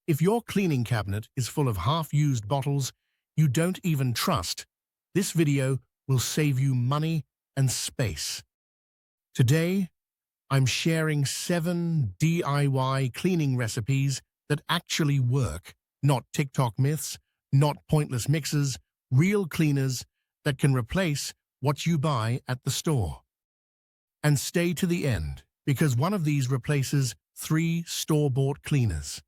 If your cleaning cabinet is full of half-used bottles you don't even trust, this video will save you money and space. Today, I'm sharing 7 DIY cleaning recipes that actually work. Not TikTok myths, not pointless mixes, real cleaners that can replace what you buy at the store. And stay to the end, because one of these replaces 3 store-bought cleaners.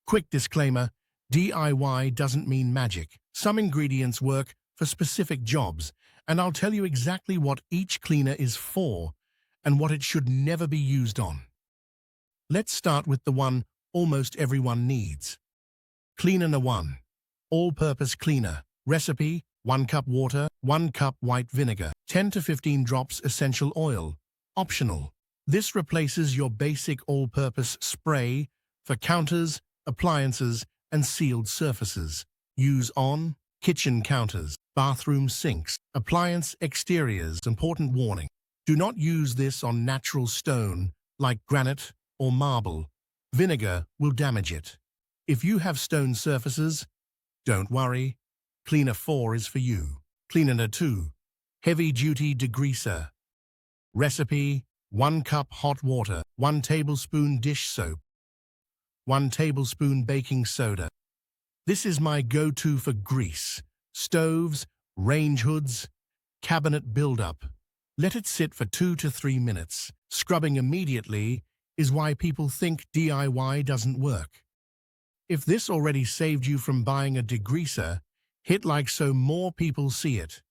Quick disclaimer, DIY doesn't mean magic. Some ingredients work for specific jobs, and I'll tell you exactly what each cleaner is for and what it should never be used on. Let's start with the one almost everyone needs. Cleaner No. 1. All-purpose cleaner. Recipe: 1 cup water, 1 cup white vinegar, 10 to 15 drops essential oil. Optional. This replaces your basic all-purpose spray for counters, appliances, and sealed surfaces. Use on kitchen counters, bathroom sinks, appliance exteriors. Important warning: do not use this on natural stone like granite or marble. Vinegar will damage it. If you have stone surfaces, don't worry. Cleaner 4 is for you. Cleaner No. 2. Heavy-duty degreaser. Recipe: 1 cup hot water, 1 tablespoon dish soap, 1 tablespoon baking soda. This is my go-to for grease, stoves, range hoods, cabinet buildup. Let it sit for 2 to 3 minutes. Scrubbing immediately is why people think DIY doesn't work. If this already saved you from buying a degreaser, hit like so more people see it.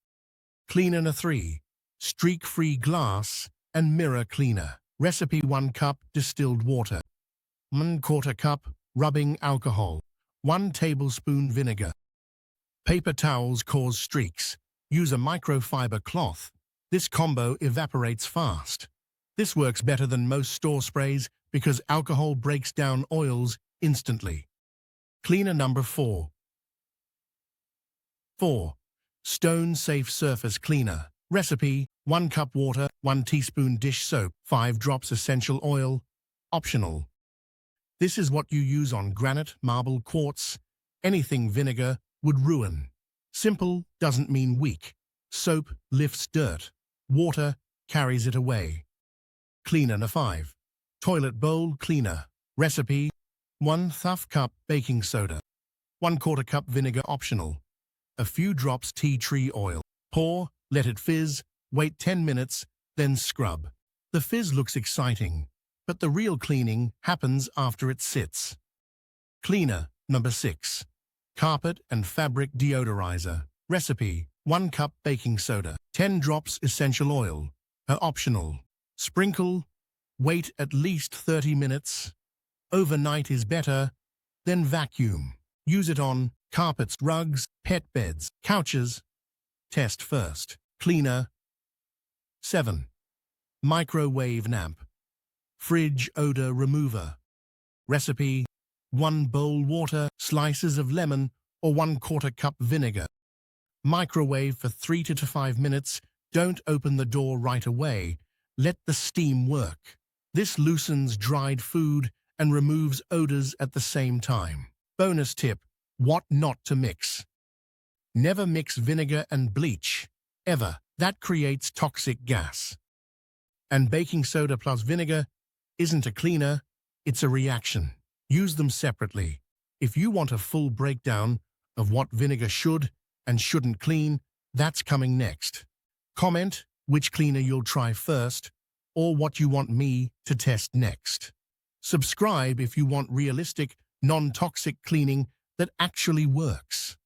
Cleaner No. 3. Streak-free glass and mirror cleaner. Recipe: 1 cup distilled water, 1/4 cup rubbing alcohol, 1 tablespoon vinegar. Paper towels cause streaks. Use a microfiber cloth. This combo evaporates fast. This works better than most store sprays because alcohol breaks down oils instantly. Cleaner No. 4. 4. Stone-safe surface cleaner. Recipe: 1 cup water, 1 teaspoon dish soap, 5 drops essential oil. Optional. This is what you use on granite, marble, quartz. Anything vinegar would ruin. Simple doesn't mean weak. Soap lifts dirt. Water carries it away. Cleaner No. 5. Toilet bowl cleaner. Recipe: 1/2 cup baking soda, 1/4 cup vinegar. Optional. A few drops tea tree oil. Pour, let it fizz, wait 10 minutes, then scrub. The fizz looks exciting, but the real cleaning happens after it sits. Cleaner No. 6. Carpet and fabric deodorizer. Recipe: 1 cup baking soda, 10 drops essential oil. Optional. Sprinkle, wait at least 30 minutes. Overnight is better, then vacuum. Use it on carpets, rugs, pet beds, couches. Test first. Cleaner 7. Microwave lamp. Fridge odor remover. Recipe: 1 bowl water, slices of lemon, or 1/4 cup vinegar. Microwave for 3 to 5 minutes. Don't open the door right away. Let the steam work. This loosens dried food and removes odors at the same time. Bonus tip: what not to mix. Never mix vinegar and bleach, ever. That creates toxic gas. And baking soda plus vinegar isn't a cleaner, it's a reaction. Use them separately. If you want a full breakdown of what vinegar should and shouldn't clean, that's coming next. Comment which cleaner you'll try first or what you want me to test next. Subscribe if you want realistic, non-toxic cleaning that actually works.